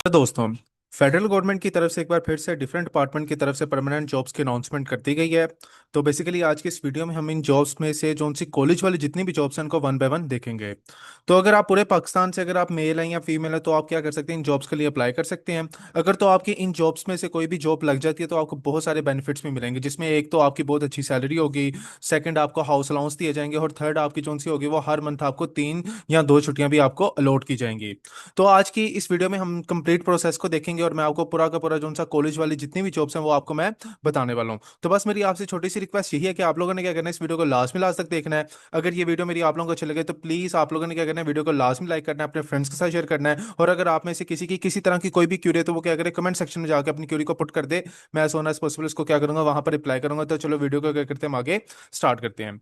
तो दोस्तों, federal government की तरफ से एक बार फिर से डिफरेंट डिपार्टमेंट की तरफ से परमानेंट जॉब्स की अनाउंसमेंट कर दी गई है। तो बेसिकली आज की इस वीडियो में हम इन जॉब्स में से जो सी कॉलेज वाली जितनी भी जॉब्स हैं उनको वन बाय वन देखेंगे। तो अगर आप पूरे पाकिस्तान से अगर आप मेल हैं या फीमेल हैं तो आप क्या कर सकते हैं, इन जॉब्स के लिए अप्लाई कर सकते हैं। अगर तो आपकी इन जॉब्स में से कोई भी जॉब लग जाती है तो आपको बहुत सारे बेनिफिट्स भी मिलेंगे, जिसमें एक तो आपकी बहुत अच्छी सैलरी होगी, सेकंड आपको हाउस अलाउंस दिए जाएंगे और थर्ड आपकी जो सी होगी वो हर मंथ आपको 3 या 2 छुट्टियां भी आपको अलॉट की जाएंगी। तो आज की इस वीडियो में हम कंप्लीट प्रोसेस को देखेंगे और मैं आपको पूरा का पूरा जो सा कॉलेज वाली जितनी भी जॉब्स हैं वो आपको मैं बताने वाला हूँ। तो बस मेरी आपसे छोटी सी रिक्वेस्ट यही है कि आप लोगों ने क्या करना है, इस वीडियो को लास्ट में लास्ट तक देखना है। अगर ये वीडियो मेरी आप लोगों को अच्छी लगे तो प्लीज आप लोगों ने क्या करना है, वीडियो को लास्ट में लाइक करना है, अपने फ्रेंड्स के साथ शेयर करना है। और अगर आप में से किसी की किसी तरह की कोई भी क्यूरी है तो वो क्या करे, कमेंट सेक्शन में जाकर अपनी क्यूरी को पुट कर दे। मैं एज सोन एज पॉसिबल इसको क्या करूंगा, वहां पर रिप्लाई करूंगा। तो चलो वीडियो को क्या करते हैं, हम आगे स्टार्ट करते हैं।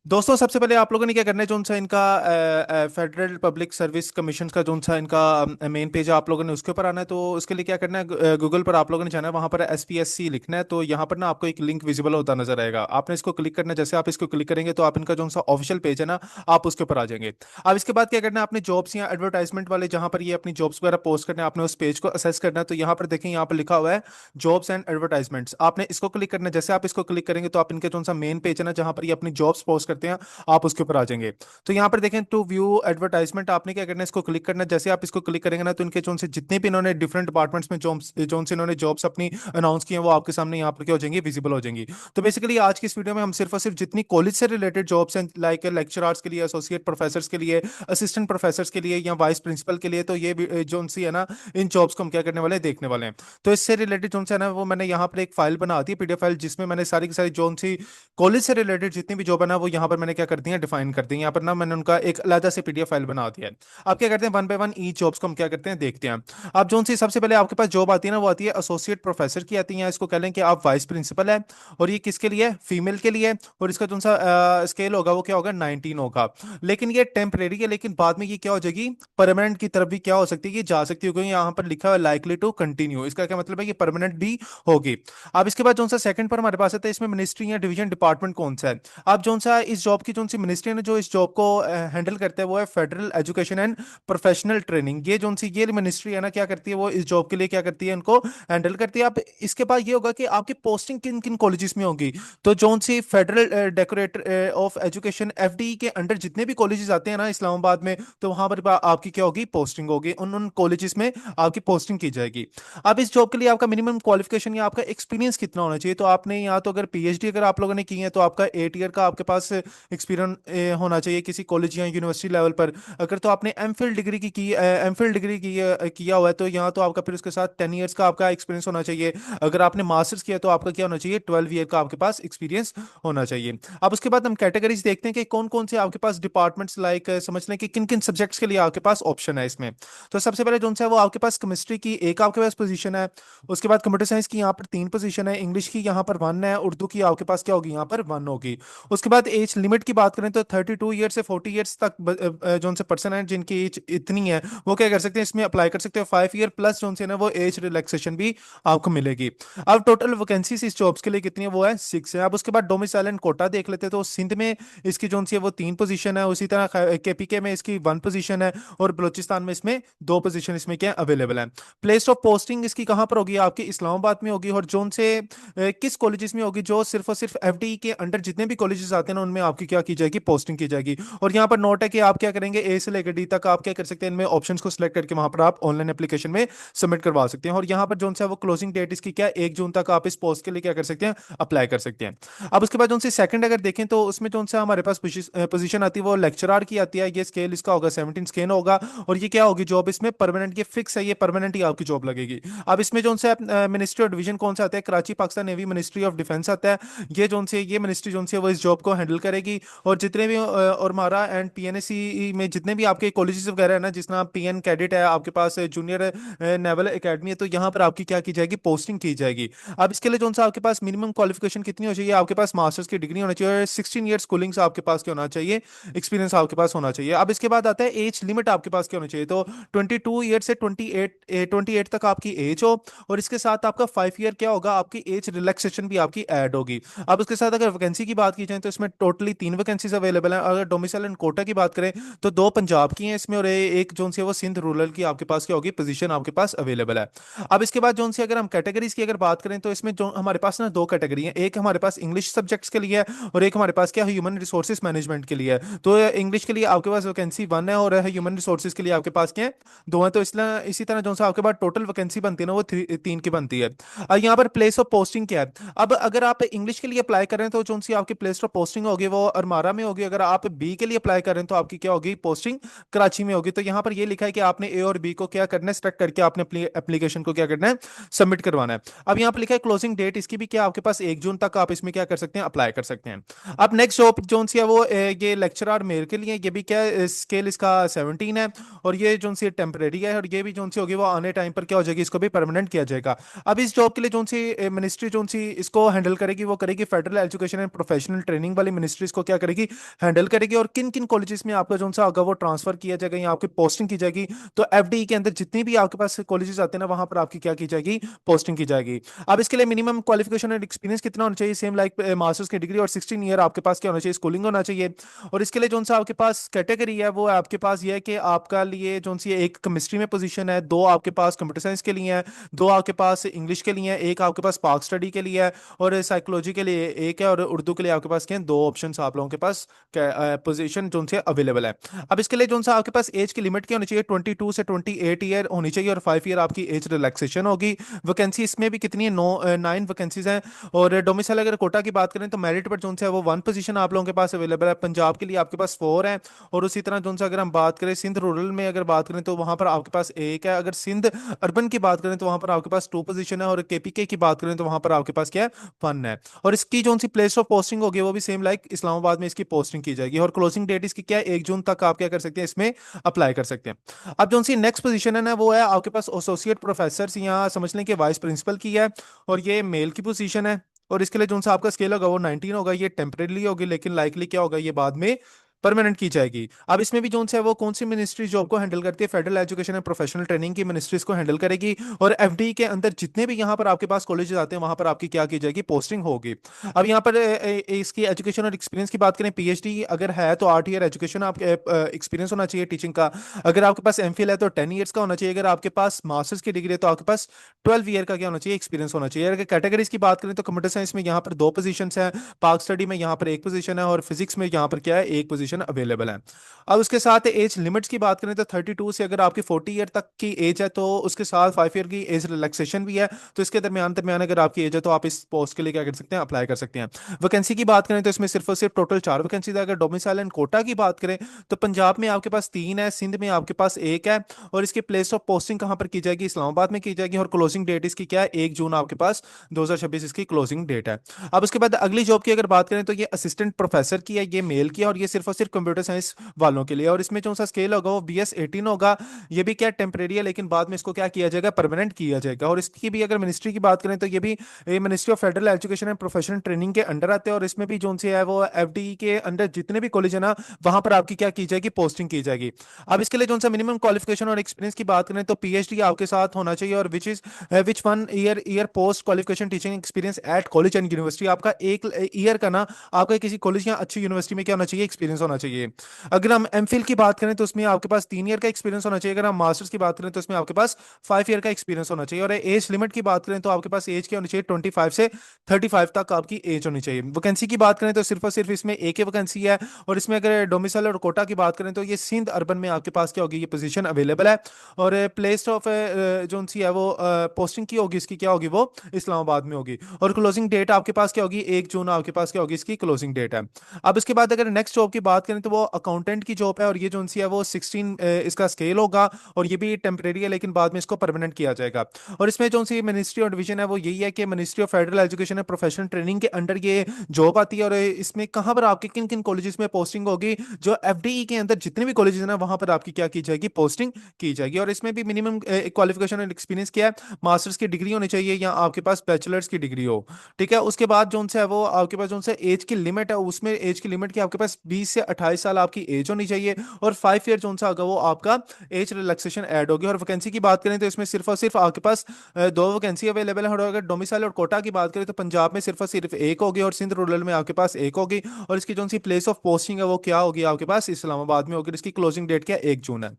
दोस्तों, सबसे पहले आप लोगों ने क्या करना है, जो सा इनका फेडरल पब्लिक सर्विस कमीशन का जो सा इनका मेन पेज है, आप लोगों ने उसके ऊपर आना है। तो उसके लिए क्या करना है, गूगल पर आप लोगों ने जाना है, वहां पर SPSC लिखना है। तो यहाँ पर ना आपको एक लिंक विजिबल होता नजर आएगा, आपने इसको क्लिक करना है। जैसे आप इसको क्लिक करेंगे तो आप इनका जो सा ऑफिशियल पेज है ना, आप उसके ऊपर आ जाएंगे। अब इसके बाद क्या करना है, आपने जॉब्स या एडवर्टाइजमेंट वाले जहां पर ये अपनी जॉब्स वगैरह पोस्ट करना है, आपने उस पेज को असेस करना है। तो यहाँ पर देखें, यहाँ पर लिखा हुआ है जॉब्स एंड एडवर्टाइजमेंट्स, आपने इसको क्लिक करना है। जैसे आप इसको क्लिक करेंगे तो आप इनके जो सा मेन पेज है ना, जहां पर ये अपनी जॉब्स पोस्ट करते हैं, आप उसके ऊपर आ जाएंगे। तो यहाँ पर देखें, टू व्यू एडवर्टाइजमेंट, आपने क्या करना है, इसको क्लिक करना है। जैसे आप इसको क्लिक करेंगे ना, तो इनके जो से जितने भी इन्होंने डिफरेंट डिपार्टमेंट्स में जो से इन्होंने जॉब्स अपनी अनाउंस की हैं वो आपके सामने यहाँ पर क्या हो जाएंगी, विजिबल हो जाएंगी। तो बेसिकली आज की इस वीडियो में हम सिर्फ और सिर्फ जितनी कॉलेज से रिलेटेड जॉब्स हैं, लाइक लेक्चरर्स के लिए, एसोसिएट प्रोफेसर के लिए, असिस्टेंट प्रोफेसर के लिए या वाइस प्रिंसिपल के लिए, तो ये जो सी है ना, इन जॉब्स को हम क्या करने वाले हैं, देखने वाले हैं। तो इससे रिलेटेड जो है ना, वो मैंने यहाँ पर एक फाइल बना दी है, PDF फाइल, जिसमें मैंने सारी की सारी जो सी कॉलेज से रिलेटेड जितनी भी जॉब है ना, वो यहाँ पर मैंने क्या कर दी है, डिफाइन कर दी है। यहाँ पर ना मैंने उनका एक अलग से PDF फाइल बना दिया है। अब क्या करते हैं, one by one E jobs को हम क्या करते हैं, देखते हैं। अब जो सी सबसे पहले आपके पास जॉब आती है ना, वो आती है एसोसिएट प्रोफेसर की आती है। इसको कह लें कि आप वाइस प्रिंसिपल है, और ये किसके लिए, फीमेल के लिए। और इसका जो सा स्केल होगा वो क्या होगा, 19 होगा। लेकिन ये टेम्परेरी है, लेकिन बाद में ये क्या हो जाएगी, परमानेंट की तरफ भी क्या हो सकती है, ये जा सकती है, क्योंकि यहाँ पर लिखा हुआ है लाइकली टू कंटिन्यू। इसका क्या मतलब है, कि परमानेंट भी होगी। अब इसके बाद जो सा सेकंड पर हमारे पास आता है, इसमें मिनिस्ट्री या डिवीजन डिपार्टमेंट कौन सा है। अब जो सा इस जॉब की जो सी मिनिस्ट्री ने जो इस जॉब को हैंडल करता है, वो है federal education and professional training. ये जो सी ये मिनिस्ट्री है ना, क्या करती है, वो इस जॉब के लिए क्या करती है, इनको हैंडल करती है। अब इसके बाद ये होगा कि आपकी पोस्टिंग किन किन कॉलेजेस में होगी। तो जो सी federal directorate of education FDE के अंडर जितने भी कॉलेजेस आते हैं ना इस्लामाबाद में, तो वहां पर आपकी क्या होगी, पोस्टिंग होगी, उन उन कॉलेजेस में आपकी पोस्टिंग की जाएगी। अब इस जॉब के लिए आपका मिनिमम क्वालिफिकेशन या आपका एक्सपीरियंस कितना होना चाहिए। तो आपने या तो अगर PhD अगर आप लोगों ने की है तो आपका 8 ईयर का आपके पास एक्सपीरियंस होना चाहिए किसी कॉलेज या यूनिवर्सिटी लेवल पर। अगर तो आपने M Phil degree M Phil degree किया हुआ है तो यहाँ तो आपका फिर उसके साथ 10 ईयर्स का आपका एक्सपीरियंस होना चाहिए। अगर आपने मास्टर्स किया तो आपका क्या होना चाहिए, 12 ईयर का आपके पास एक्सपीरियंस होना चाहिए। अब उसके बाद हम कैटेगरीज देखते हैं कि कौन कौन से आपके पास डिपार्टमेंट्स, लाइक समझ लें कि किन किन सब्जेक्ट्स के लिए आपके पास ऑप्शन है इसमें। तो सबसे पहले जो है वो आपके पास केमिस्ट्री की एक आपके पास पोजीशन है। उसके बाद कंप्यूटर साइंस की यहाँ पर 3 पोजीशन है, इंग्लिश की यहाँ पर 1 है, उर्दू की आपके पास क्या होगी, यहाँ पर 1 होगी। उसके बाद एज लिमिट की बात करें तो 32 ईयर से 40 ईयर्स तक जो से पर्सन है जिनकी एज इतनी है, वो क्या कर सकते हैं, इसमें अप्लाई कर सकते हैं। 5 ईयर प्लस जो से ना वो एज रिलैक्सेशन भी आपको मिलेगी। अब टोटल वैकेंसीज इस जॉब्स के लिए कितनी है, वो है 6 है। अब उसके बाद डोमिसाइल एंड कोटा देख लेते हैं। तो सिंध में इसकी जो सी है वो 3 पोजीशन है, उसी तरह KPK में इसकी 1 पोजीशन है, और बलोचिस्तान में इसमें 2 पोजीशन इसमें क्या अवेलेबल है। प्लेस ऑफ पोस्टिंग इसकी कहाँ पर होगी, आपकी इस्लामाबाद में होगी। और जोन से किस कॉलेजेस में होगी, जो सिर्फ और सिर्फ FDE के अंडर जितने भी कॉलेजेस आते हैं ना, उनमें आपकी क्या की जाएगी, पोस्टिंग की जाएगी। और यहाँ पर नोट है कि आप क्या करेंगे, A से लेकर D तक आप क्या कर सकते हैं, इनमें ऑप्शंस को सिलेक्ट करके वहां पर आप ऑनलाइन एप्लीकेशन में सबमिट करवा सकते हैं। और यहाँ पर जो सा वो क्लोजिंग डेट इसकी क्या, 1 जून तक आप इस पोस्ट के लिए क्या कर सकते हैं, अप्लाई कर सकते हैं। अब उसके बाद जो से सेकंड अगर देखें तो उसमें जो सा हमारे पास पोजीशन आती है वो लेक्चरर की आती है। ये स्केल इसका होगा 17 स्केल होगा। और ये क्या होगी, जॉब इसमें परमानेंट, ये फिक्स है, ये परमानेंट ही आपकी जॉब लगेगी। अब इसमें जो सा मिनिस्ट्री ऑफ डिवीजन कौन सा आता है, Karachi Pakistan navy ministry of defence आता है। ये मिनिस्ट्री जो सी है वो इस जॉब को हैंडल करेगी। और जितने भी और मारा एंड PNSE में जितने भी आपके कॉलेजेस वगैरह है ना, जिस नाम PN कैडेट है, आपके पास जूनियर नेवल एकेडमी है, तो यहाँ पर आपकी क्या की जाएगी, पोस्टिंग की जाएगी। अब इसके लिए जो सा आपके पास मिनिमम क्वालिफिकेशन कितनी हो चाहिए, आपके पास मास्टर्स की डिग्री होनी चाहिए, और 16 ईयर स्कूलिंग से आपके पास क्या होना चाहिए, एक्सपीरियंस आपके पास होना चाहिए। अब इसके बाद आता है एज लिमिट आपके पास क्या होनी चाहिए। तो 22 ईयर से 28 तक आपकी एज हो। और इसके साथ आपका 5 ईयर क्या होगा, आपकी एज रिलैक्सेशन भी आपकी ऐड होगी। अब उसके साथ अगर वैकेंसी की बात की जाए तो इसमें टोटल टोटली 3 वैकेंसीज अवेलेबल हैं। अगर डोमिसाइल एंड कोटा की बात करें तो 2 पंजाब की हैं इसमें, और एक जो सी है वो सिंध रूरल की आपके पास क्या होगी, पोजीशन आपके पास अवेलेबल है। अब इसके बाद जो सी अगर हम कैटेगरीज की अगर बात करें तो इसमें जो हमारे पास ना 2 कैटेगरी है, एक हमारे पास इंग्लिश सब्जेक्ट्स के लिए है और एक हमारे पास क्या है, ह्यूमन रिसोर्सेज मैनेजमेंट के लिए है। तो इंग्लिश के लिए आपके पास वैकेंसी 1 है और ह्यूमन रिसोर्सेज के लिए आपके पास क्या है, 2 है। तो इसलिए इसी तरह जो सा आपके पास टोटल वैकेंसी बनती है ना वो 3 की बनती है। यहाँ पर प्लेस ऑफ पोस्टिंग क्या है, अब अगर आप इंग्लिश के लिए अप्लाई कर रहे हैं तो जो सी आपकी प्लेस ऑफ पोस्टिंग होगी वो अरमारा में होगी। अगर आप बी के लिए अप्लाई कर रहे हैं तो आपकी क्या होगी, पोस्टिंग कराची में होगी। तो यहाँ पर ये लिखा है कि आपने ए और बी को क्या करना है, सेलेक्ट करके आपने अपनी एप्लीकेशन को क्या करना है, सबमिट करवाना है। अब यहाँ पर लिखा है क्लोजिंग डेट इसकी भी क्या आपके पास 1 जून तक आप इसमें क्या कर सकते हैं, अप्लाई कर सकते हैं। अब नेक्स्ट जॉब जोन सी है वो ये लेक्चरर मेल के लिए, ये भी क्या स्केल इसका 17 है और ये जोन सी टेम्परेरी है, और ये भी जोन सी होगी वो आने टाइम पर क्या हो जाएगी, इसको भी परमानेंट किया जाएगा। अब इस जॉब के लिए जोन सी मिनिस्ट्री जोन सी इसको हैंडल करेगी, वो करेगी federal education and professional training वाली मिनिस्ट्री इसको क्या करेगी, हैंडल करेगी। और किन किन कॉलेजेस में आपका जोन सा होगा वो ट्रांसफर किया जाएगा या आपकी पोस्टिंग की जाएगी, तो एफडी के अंदर जितनी भी आपके पास कॉलेजेस आते हैं ना वहां पर आपकी क्या की जाएगी, पोस्टिंग की जाएगी। अब इसके लिए मिनिमम क्वालिफिकेशन और एक्सपीरियंस कितना होना चाहिए, सेम लाइक मास्टर्स की डिग्री और 16 ईयर आपके पास क्या होना चाहिए, स्कूलिंग होना चाहिए। और इसके लिए जो सा आपके पास कैटेगरी है वो आपके पास ये है कि आपका लिए जो सी एक केमिस्ट्री में पोजीशन है, 2 आपके पास कंप्यूटर साइंस के लिए है, 2 आपके पास इंग्लिश के लिए है, एक आपके पास पाक स्टडी के लिए है और साइकोलॉजी के लिए एक है, और उर्दू के लिए आपके पास क्या है, 2 ऑप्शन आप लोगों के पास पोजीशन जो से अवेलेबल है। अब इसके लिए जो सा आपके पास एज की लिमिट क्या होनी चाहिए, 22 से 28 ईयर होनी चाहिए और 5 ईयर आपकी एज रिलैक्सेशन होगी। वैकेंसी इसमें भी कितनी है, 9 वैकेंसीज हैं। और डोमिसाइल अगर कोटा की बात करें तो मेरिट पर जो है वो 1 पोजीशन आप लोगों के पास अवेलेबल है। पंजाब के लिए आपके पास 4 है और उसी तरह जो अगर हम बात करें सिंध रूरल में अगर बात करें तो वहां पर आपके पास एक है। अगर सिंध अर्बन की बात करें तो वहां पर आपके पास 2 पोजीशन है और केपीके की बात करें तो वहां पर आपके पास क्या है, 1 है। और इसकी जो सी प्लेस ऑफ पोस्टिंग होगी वो भी सेम लाइक इस्लामाबाद में इसकी पोस्टिंग की जाएगी। और क्लोजिंग डेट इसकी क्या है, 1 जून तक आप क्या कर सकते हैं, इसमें अप्लाई कर सकते हैं। अब जो सी नेक्स्ट पोजीशन है ना वो है आपके पास एसोसिएट प्रोफेसर, यहाँ समझ लें कि वाइस प्रिंसिपल की है और ये मेल की पोजीशन है। और इसके लिए जो सा आपका स्केल होगा वो 19 होगा, ये टेम्परेरी होगी लेकिन लाइकली क्या होगा, ये बाद में परमानेंट की जाएगी। अब इसमें भी जो है वो कौन सी मिनिस्ट्री जॉब को हैंडल करती है, federal education and professional training की मिनिस्ट्रीज को हैंडल करेगी। और एफडी के अंदर जितने भी यहाँ पर आपके पास कॉलेजेस आते हैं वहां पर आपकी क्या की जाएगी, पोस्टिंग होगी। अब यहाँ पर इसकी एजुकेशन और एक्सपीरियंस की बात करें, पीएचडी अगर है तो 8 ईयर एजुकेशन आप एक्सपीरियंस होना चाहिए टीचिंग का। अगर आपके पास एमफिल है तो 10 ईयर्स का होना चाहिए। अगर आपके पास मास्टर्स की डिग्री है तो आपके पास 12 ईयर का क्या होना चाहिए, एक्सपीरियंस होना चाहिए। अगर कैटेगरीज की बात करें तो कंप्यूटर साइंस में यहाँ पर 2 पोजीशन है, पाक स्टडी में यहाँ पर 1 पोजीशन है और फिजिक्स में यहाँ पर क्या है, 1 पोजीशन अवेलेबल है। अब उसके साथ एज लिमिट्स की बात करें तो 32 से अगर आपकी 40 ईयर तक की एज है तो उसके साथ 5 ईयर की एज रिलैक्सेशन भी है। तो इसके दरमियान दरमियान अगर आपकी एज है तो आप इस पोस्ट के लिए क्या कर सकते हैं, अप्लाई कर सकते हैं। वैकेंसी की बात करें तो इसमें सिर्फ और सिर्फ टोटल 4 वैकेंसी है। अगर डोमिसाइल एंड कोटा की बात करें तो पंजाब में आपके पास 3 है, सिंध में आपके पास 1 है और इसकी प्लेस ऑफ पोस्टिंग कहां पर की जाएगी, इस्लामाबाद में की जाएगी। और क्लोजिंग डेट इसकी क्या है, 1 जून आपके पास 2026 इसकी क्लोजिंग डेट है। अब उसके बाद अगली जॉब की अगर बात करें तो ये असिस्टेंट प्रोफेसर की है, ये मेल की है और ये सिर्फ और सिर्फ कंप्यूटर साइंस वालों के लिए। और इसमें जो सा स्केल होगा वो BS 18 होगा। ये भी क्या टेम्परेरी है लेकिन बाद में इसको क्या किया जाएगा, परमानेंट किया जाएगा। और इसकी भी अगर मिनिस्ट्री की बात करें तो ये भी ministry of federal education and professional training के अंडर आते हैं। और इसमें भी जो से है वो एफडी के अंडर जितने भी कॉलेज है ना वहां पर आपकी क्या की जाएगी, पोस्टिंग की जाएगी। अब इसके लिए जो सा मिनिमम क्वालिफिकेशन और एक्सपीरियंस की बात करें तो पीएचडी आपके साथ होना चाहिए और विच 1 year post qualification teaching experience at college and university. आपका 1 ईयर का ना आपका किसी कॉलेज या अच्छी यूनिवर्सिटी में क्या होना चाहिए, एक्सपीरियंस होना चाहिए। अगर हम एमफिल की बात करें तो उसमें आपके पास 3 ईयर का एक्सपीरियंस होना चाहिए। अगर हम मास्टर्स की बात करें तो उसमें आपके पास 5 ईयर का एक्सपीरियंस होना चाहिए। और एज लिमिट की बात करें तो आपके पास एज क्या होनी चाहिए, 25 से 35 तक आपकी एज होनी चाहिए। वैकेंसी की बात करें तो सिर्फ और सिर्फ इसमें एक ही वैकेंसी है। और इसमें अगर डोमिसाइल और कोटा की बात करें तो ये सिंध अर्बन में आपके पास क्या होगी, ये पोजीशन अवेलेबल है। और प्लेस ऑफ जो सी है वो पोस्टिंग की होगी इसकी क्या होगी, वो इस्लामाबाद में होगी। और क्लोजिंग डेट आपके पास क्या होगी, 1 जून आपके पास क्या होगी, इसकी क्लोजिंग डेट है। अब इसके बाद अगर नेक्स्ट जॉब की बात करें तो वो अकाउंटेंट की जॉब है और ये जो सी है वो 16 इसका स्केल होगा और ये भी टेम्परेरी है लेकिन बाद में इसको परमानेंट किया जाएगा। और इसमें जो सी मिनिस्ट्री और डिवीजन है वो यही है कि ministry of federal education and professional training के अंडर ये जॉब आती है। और इसमें कहाँ पर आपके किन किन कॉलेजेस में पोस्टिंग होगी, जो एफडीई के अंदर जितने भी कॉलेजेस हैं ना वहां पर आपकी क्या की जाएगी, पोस्टिंग की जाएगी। और इसमें भी मिनिमम क्वालिफिकेशन एंड एक्सपीरियंस क्या है, मास्टर्स की डिग्री होनी चाहिए या आपके पास बैचलर्स की डिग्री हो। ठीक है, उसके बाद जो है वो आपके पास जो एज की लिमिट है उसमें एज की लिमिट की आपके पास 20 से से 28 साल आपकी एज होनी चाहिए, और 5 ईयर जो सा होगा वो आपका एज रिलैक्सेशन ऐड होगी। और वैकेंसी की बात करें तो इसमें सिर्फ और सिर्फ आपके पास दो वैकेंसी अवेलेबल है। और अगर डोमिसाइल और कोटा की बात करें तो पंजाब में सिर्फ और सिर्फ एक होगी, और सिंध रूरल में आपके पास एक होगी। और इसकी जो सी प्लेस ऑफ पोस्टिंग है वो क्या होगी, आपके पास इस्लामाबाद में होगी। इसकी क्लोजिंग डेट क्या 1 जून है।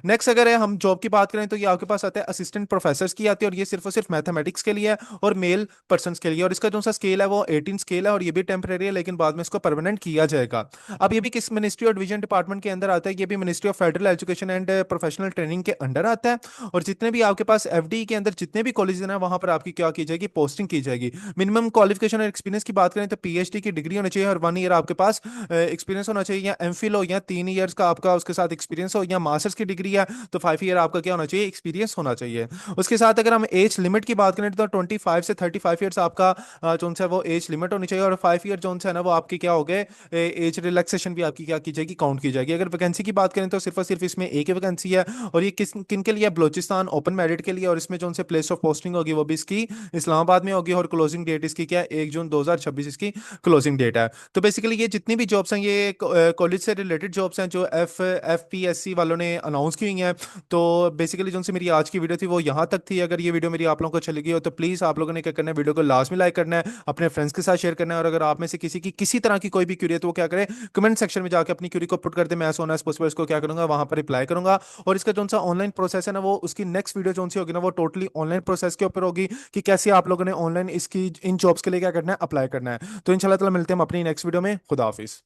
नेक्स्ट अगर हम जॉब की बात करें तो ये आपके पास आता है असिस्टेंट प्रोफेसर की आती है, और ये सिर्फ और सिर्फ मैथमेटिक्स के लिए है और मेल पर्सन के लिए। और इसका जो सा स्केल है वो 18 स्केल है, और ये भी टेम्परेरी है, लेकिन बाद में इसको परमानेंट किया जाएगा। अब ये भी किस मिनिस्ट्री और डिवीजन डिपार्टमेंट के अंदर आता है, ये भी ministry of federal education and professional training के अंडर आता है। और जितने भी आपके पास एफडी के अंदर जितने भी कॉलेज हैं वहां पर आपकी क्या की जाएगी, पोस्टिंग की जाएगी। मिनिमम क्वालिफिकेशन और एक्सपीरियंस की बात करें तो पीएचडी की डिग्री होनी चाहिए, और 1 ईयर आपके पास एक्सपीरियंस होना चाहिए, या एमफिल हो, या 3 ईयर्स का आपका उसके साथ एक्सपीरियंस हो, या मास्टर्स की डिग्री है तो 5 ईयर आपका क्या होना चाहिए, एक्सपीरियंस होना चाहिए। उसके साथ अगर हम एज लिमिट की बात करें तो 25 से 35 ईयर्स आपका जो सा है वो एज लिमिट होनी चाहिए। और 5 ईयर जो है ना वो आपकी क्या हो गए, एज रिलैक्सेशन भी आपकी क्या की जाएगी, काउंट की जाएगी। अगर वैकेंसी की बात करें तो सिर्फ और सिर्फ इसमें एक ही वैकेंसी है, और ये किस किन के लिए है? बलोचिस्तान ओपन मेरिट के लिए। और इसमें जो उनसे प्लेस ऑफ पोस्टिंग होगी वो भी इसकी इस्लामाबाद में होगी, और क्लोजिंग डेट इसकी क्या है, 1 जून 2026 इसकी क्लोजिंग डेट है। तो बेसिकली ये जितनी भी जॉब्स हैं ये कॉलेज से रिलेटेड जॉब्स हैं जो एफ पी एस सी वालों ने अनाउंस की हुई हैं। तो बेसिकली जो उनसे मेरी आज की वीडियो थी वो यहाँ तक थी। अगर ये वीडियो मेरी आप लोगों को अच्छी लगी हो तो प्लीज़ आप लोगों ने क्या करना है, वीडियो को लास्ट में लाइक करना है, अपने फ्रेंड्स के साथ शेयर करना है। और अगर आप में से किसी की किसी तरह की कोई भी क्यूरी है तो वो क्या करें, कमेंट सेक्शन में जाकर अपनी क्यूरी को पुट कर दे। मैं सोना पॉसिबल इसको क्या करूंगा, वहां पर रिप्लाई करूंगा। और इसका जो सा ऑनलाइन प्रोसेस है ना वो उसकी नेक्स्ट वीडियो जो सी होगी ना वो टोटली ऑनलाइन प्रोसेस के ऊपर होगी, कि कैसे आप लोगों ने ऑनलाइन इसकी इन जॉब्स के लिए क्या करना है, अप्लाई करना है। तो इंशाल्लाह ताला मिलते हैं हम अपनी नेक्स्ट वीडियो में। खुदा हाफिज।